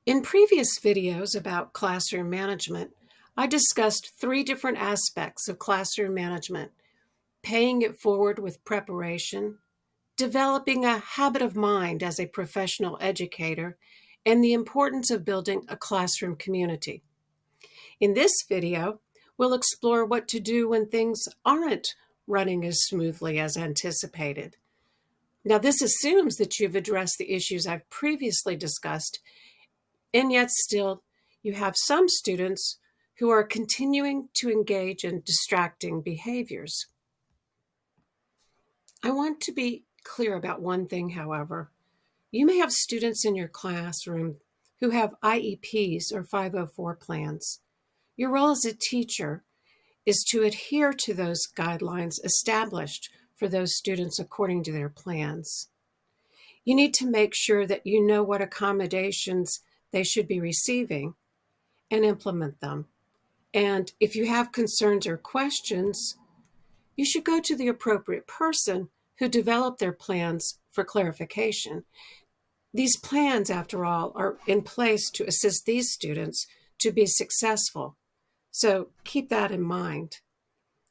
In previous videos about classroom management, I discussed three different aspects of classroom management: paying it forward with preparation, developing a habit of mind as a professional educator, and the importance of building a classroom community. In this video, we'll explore what to do when things aren't running as smoothly as anticipated. Now, this assumes that you've addressed the issues I've previously discussed, and yet still you have some students who are continuing to engage in distracting behaviors. I want to be clear about one thing, however. You may have students in your classroom who have IEPs or 504 plans. Your role as a teacher is to adhere to those guidelines established for those students according to their plans. You need to make sure that you know what accommodations they should be receiving and implement them. And if you have concerns or questions, you should go to the appropriate person who developed their plans for clarification. These plans, after all, are in place to assist these students to be successful. So keep that in mind.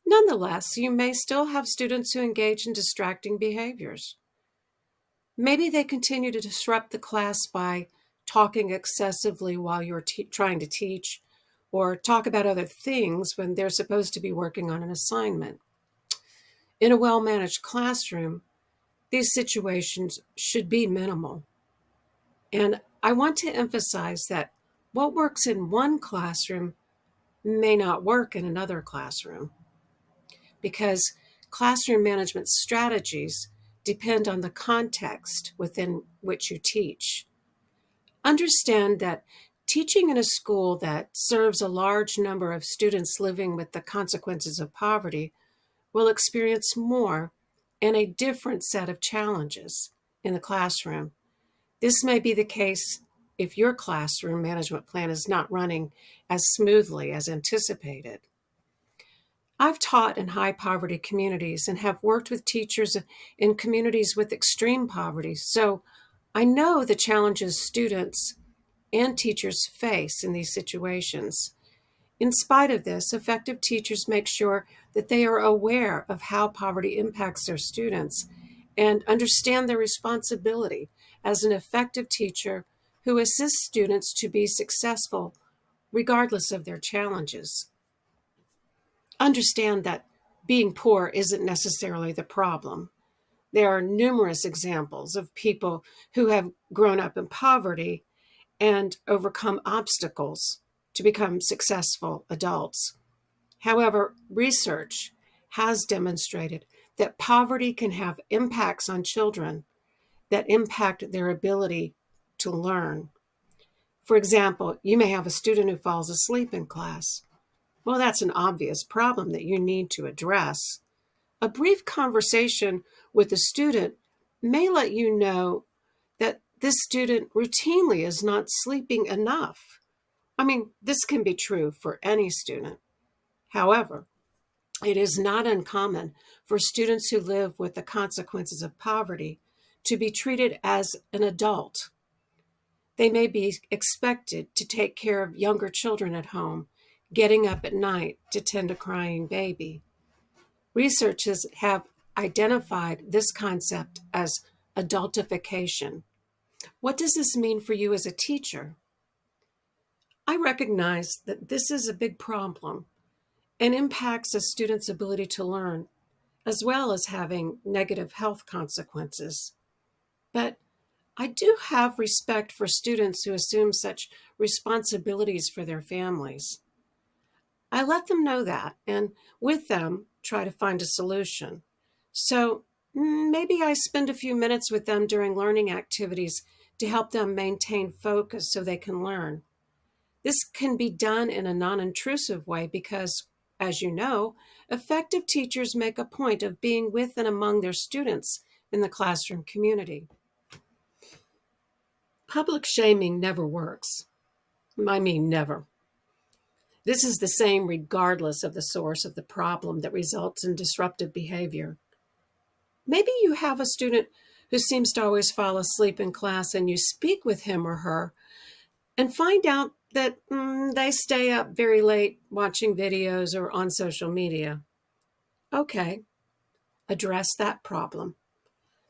Nonetheless, you may still have students who engage in distracting behaviors. Maybe they continue to disrupt the class by talking excessively while you're trying to teach, or talk about other things when they're supposed to be working on an assignment. In a well-managed classroom, these situations should be minimal. And I want to emphasize that what works in one classroom may not work in another classroom, because classroom management strategies depend on the context within which you teach. Understand that teaching in a school that serves a large number of students living with the consequences of poverty will experience more and a different set of challenges in the classroom. This may be the case if your classroom management plan is not running as smoothly as anticipated. I've taught in high poverty communities and have worked with teachers in communities with extreme poverty, so I know the challenges students and teachers face in these situations. In spite of this, effective teachers make sure that they are aware of how poverty impacts their students and understand their responsibility as an effective teacher who assists students to be successful regardless of their challenges. Understand that being poor isn't necessarily the problem. There are numerous examples of people who have grown up in poverty and overcome obstacles to become successful adults. However, research has demonstrated that poverty can have impacts on children that impact their ability to learn. For example, you may have a student who falls asleep in class. Well, that's an obvious problem that you need to address. A brief conversation with the student may let you know that this student routinely is not sleeping enough. This can be true for any student. However, it is not uncommon for students who live with the consequences of poverty to be treated as an adult. They may be expected to take care of younger children at home, getting up at night to tend a crying baby. Researchers have identified this concept as adultification. What does this mean for you as a teacher? I recognize that this is a big problem and impacts a student's ability to learn, as well as having negative health consequences. But I do have respect for students who assume such responsibilities for their families. I let them know that, and with them, try to find a solution. So maybe I spend a few minutes with them during learning activities to help them maintain focus so they can learn. This can be done in a non-intrusive way because, as you know, effective teachers make a point of being with and among their students in the classroom community. Public shaming never works. I mean, never. This is the same regardless of the source of the problem that results in disruptive behavior. Maybe you have a student who seems to always fall asleep in class and you speak with him or her and find out that they stay up very late watching videos or on social media. Okay, address that problem.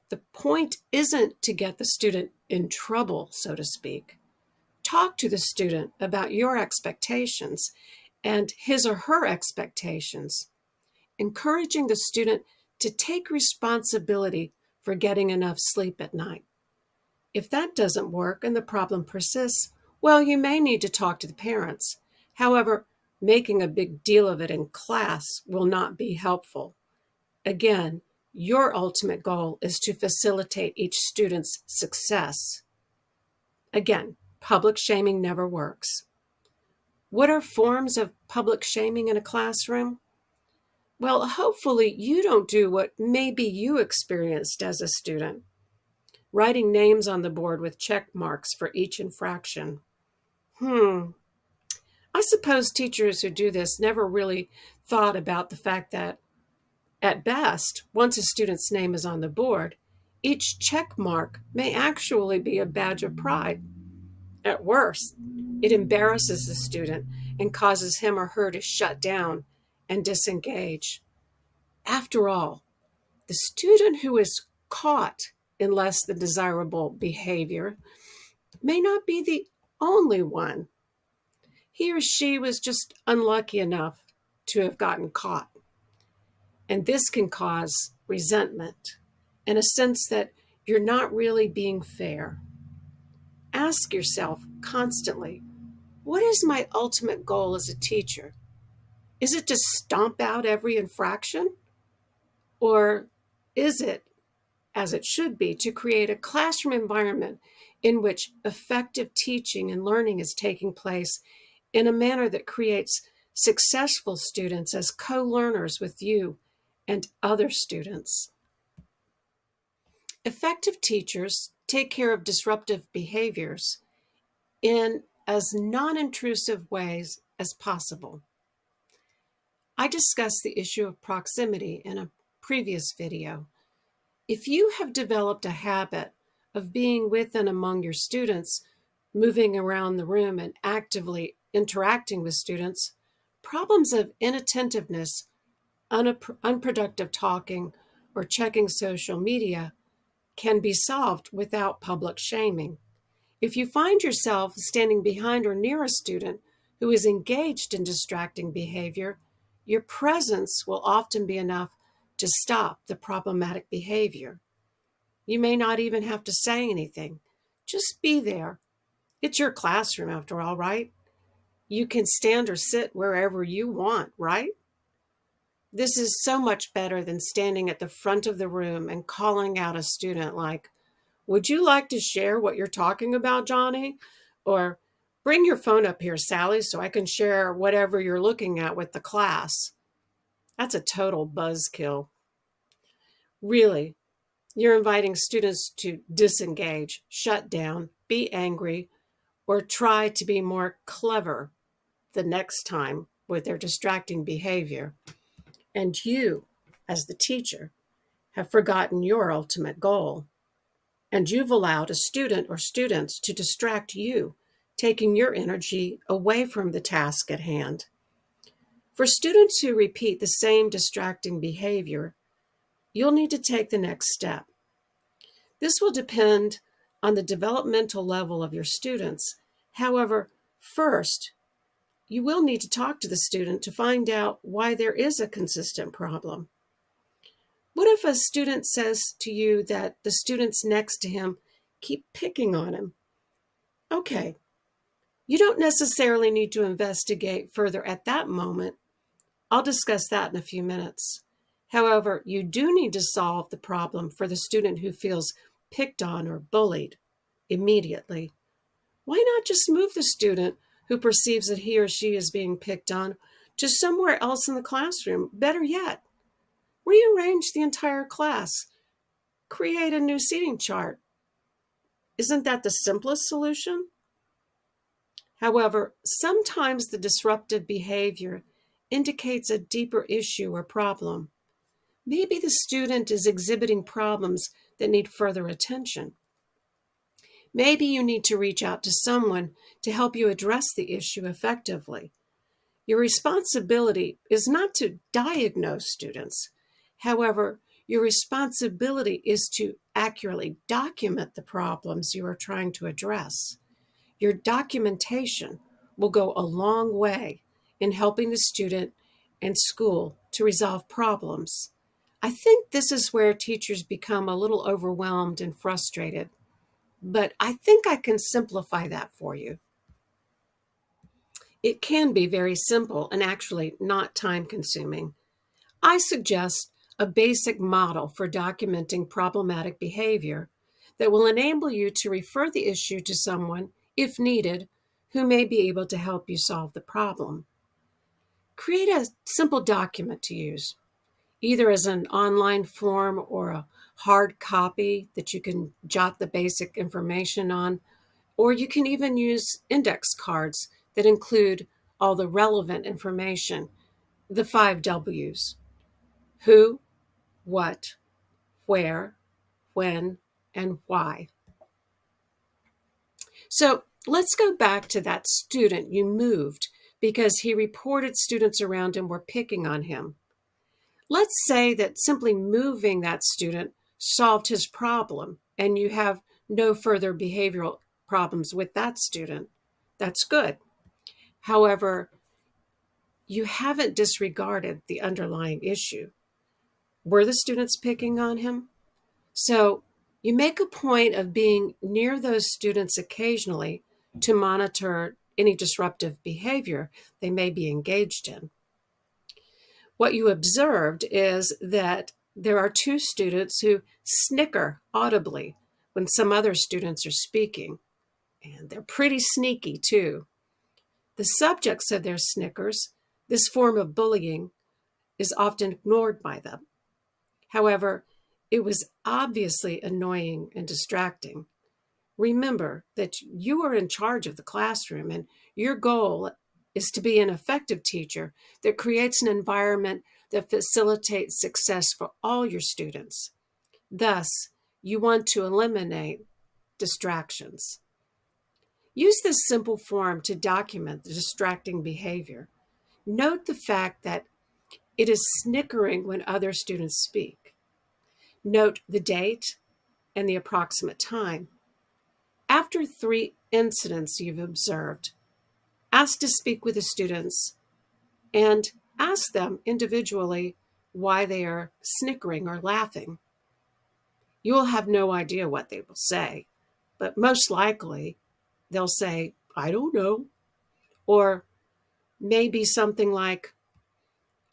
The point isn't to get the student in trouble, so to speak. Talk to the student about your expectations and his or her expectations, encouraging the student to take responsibility for getting enough sleep at night. If that doesn't work and the problem persists, well, you may need to talk to the parents. However, making a big deal of it in class will not be helpful. Again, your ultimate goal is to facilitate each student's success. Again, public shaming never works. What are forms of public shaming in a classroom? Well, hopefully you don't do what maybe you experienced as a student, writing names on the board with check marks for each infraction. I suppose teachers who do this never really thought about the fact that, at best, once a student's name is on the board, each check mark may actually be a badge of pride. At worst, it embarrasses the student and causes him or her to shut down and disengage. After all, the student who is caught in less than desirable behavior may not be the only one. He or she was just unlucky enough to have gotten caught. And this can cause resentment and a sense that you're not really being fair. Ask yourself constantly, what is my ultimate goal as a teacher? Is it to stomp out every infraction? Or is it, as it should be, to create a classroom environment in which effective teaching and learning is taking place in a manner that creates successful students as co-learners with you and other students? Effective teachers take care of disruptive behaviors in as non-intrusive ways as possible. I discussed the issue of proximity in a previous video. If you have developed a habit of being with and among your students, moving around the room and actively interacting with students, problems of inattentiveness, unproductive talking, or checking social media can be solved without public shaming. If you find yourself standing behind or near a student who is engaged in distracting behavior, your presence will often be enough to stop the problematic behavior. You may not even have to say anything. Just be there. It's your classroom after all, right? You can stand or sit wherever you want, right? This is so much better than standing at the front of the room and calling out a student like, "Would you like to share what you're talking about, Johnny?" Or, "Bring your phone up here, Sally, so I can share whatever you're looking at with the class." That's a total buzzkill. Really, you're inviting students to disengage, shut down, be angry, or try to be more clever the next time with their distracting behavior. And you, as the teacher, have forgotten your ultimate goal. And you've allowed a student or students to distract you, taking your energy away from the task at hand. For students who repeat the same distracting behavior, you'll need to take the next step. This will depend on the developmental level of your students. However, first, you will need to talk to the student to find out why there is a consistent problem. What if a student says to you that the students next to him keep picking on him? Okay, you don't necessarily need to investigate further at that moment. I'll discuss that in a few minutes. However, you do need to solve the problem for the student who feels picked on or bullied immediately. Why not just move the student who perceives that he or she is being picked on to somewhere else in the classroom? Better yet, rearrange the entire class. Create a new seating chart. Isn't that the simplest solution? However, sometimes the disruptive behavior indicates a deeper issue or problem. Maybe the student is exhibiting problems that need further attention. Maybe you need to reach out to someone to help you address the issue effectively. Your responsibility is not to diagnose students. However, your responsibility is to accurately document the problems you are trying to address. Your documentation will go a long way in helping the student and school to resolve problems. I think this is where teachers become a little overwhelmed and frustrated, but I think I can simplify that for you. It can be very simple and actually not time consuming. I suggest a basic model for documenting problematic behavior that will enable you to refer the issue to someone, if needed, who may be able to help you solve the problem. Create a simple document to use, either as an online form or a hard copy that you can jot the basic information on, or you can even use index cards that include all the relevant information, the 5 W's: who, what, where, when, and why. So let's go back to that student you moved because he reported students around him were picking on him. Let's say that simply moving that student solved his problem and you have no further behavioral problems with that student. That's good. However, you haven't disregarded the underlying issue. Were the students picking on him? So you make a point of being near those students occasionally to monitor any disruptive behavior they may be engaged in. What you observed is that there are 2 students who snicker audibly when some other students are speaking, and they're pretty sneaky too. The subjects of their snickers, this form of bullying, is often ignored by them. However, it was obviously annoying and distracting. Remember that you are in charge of the classroom, and your goal is to be an effective teacher that creates an environment that facilitates success for all your students. Thus, you want to eliminate distractions. Use this simple form to document the distracting behavior. Note the fact that it is snickering when other students speak. Note the date and the approximate time. After 3 incidents you've observed, ask to speak with the students and ask them individually why they are snickering or laughing. You will have no idea what they will say, but most likely they'll say, "I don't know," or maybe something like,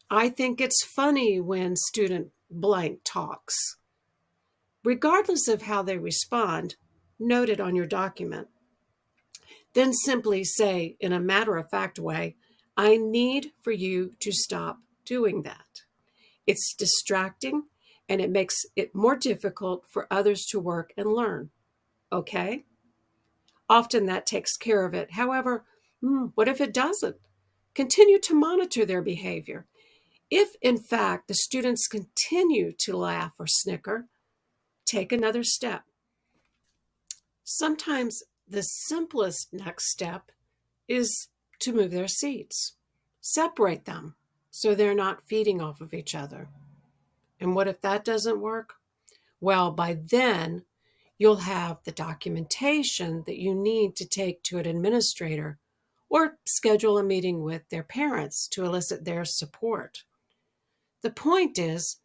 "I think it's funny when student blank talks." Regardless of how they respond, note it on your document. Then simply say in a matter-of-fact way, "I need for you to stop doing that. It's distracting and it makes it more difficult for others to work and learn." Okay? Often that takes care of it. However, what if it doesn't? Continue to monitor their behavior. If, in fact, the students continue to laugh or snicker, take another step. Sometimes the simplest next step is to move their seats. Separate them so they're not feeding off of each other. And what if that doesn't work? Well, by then, you'll have the documentation that you need to take to an administrator or schedule a meeting with their parents to elicit their support. The point is,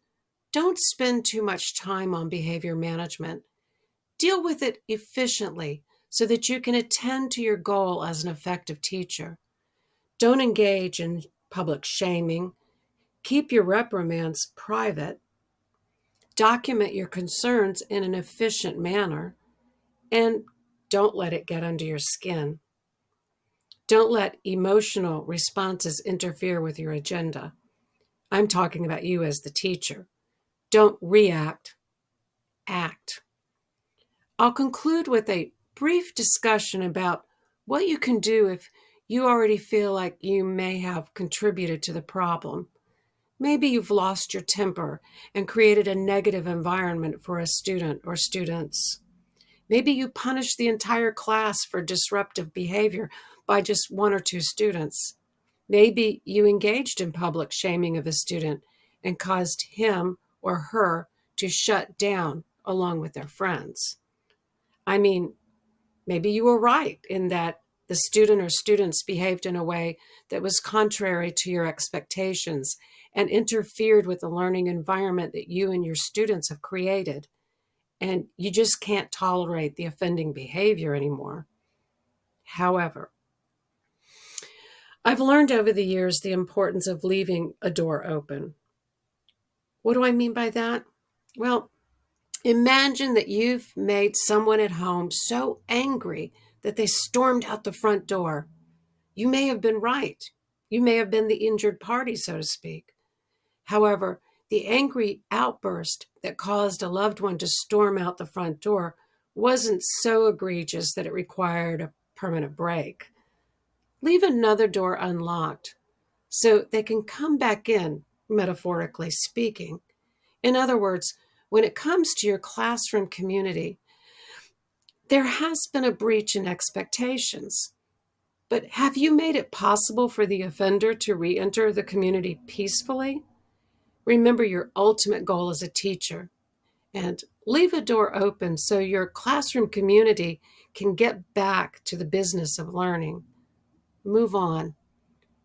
don't spend too much time on behavior management. Deal with it efficiently so that you can attend to your goal as an effective teacher. Don't engage in public shaming. Keep your reprimands private. Document your concerns in an efficient manner, and don't let it get under your skin. Don't let emotional responses interfere with your agenda. I'm talking about you as the teacher. Don't react, act. I'll conclude with a brief discussion about what you can do if you already feel like you may have contributed to the problem. Maybe you've lost your temper and created a negative environment for a student or students. Maybe you punish the entire class for disruptive behavior by just one or two students. Maybe you engaged in public shaming of a student and caused him or her to shut down along with their friends. I mean, maybe you were right in that the student or students behaved in a way that was contrary to your expectations and interfered with the learning environment that you and your students have created. And you just can't tolerate the offending behavior anymore. However, I've learned over the years the importance of leaving a door open. What do I mean by that? Well, imagine that you've made someone at home so angry that they stormed out the front door. You may have been right. You may have been the injured party, so to speak. However, the angry outburst that caused a loved one to storm out the front door wasn't so egregious that it required a permanent break. Leave another door unlocked so they can come back in, metaphorically speaking. In other words, when it comes to your classroom community, there has been a breach in expectations. But have you made it possible for the offender to re-enter the community peacefully? Remember your ultimate goal as a teacher, and leave a door open so your classroom community can get back to the business of learning. Move on.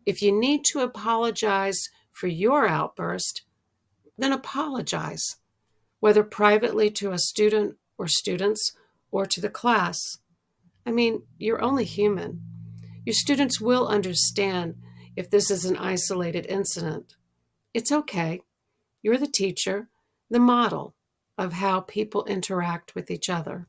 If you need to apologize for your outburst, then apologize, whether privately to a student or students or to the class. I mean, you're only human. Your students will understand if this is an isolated incident. It's okay. You're the teacher, the model of how people interact with each other.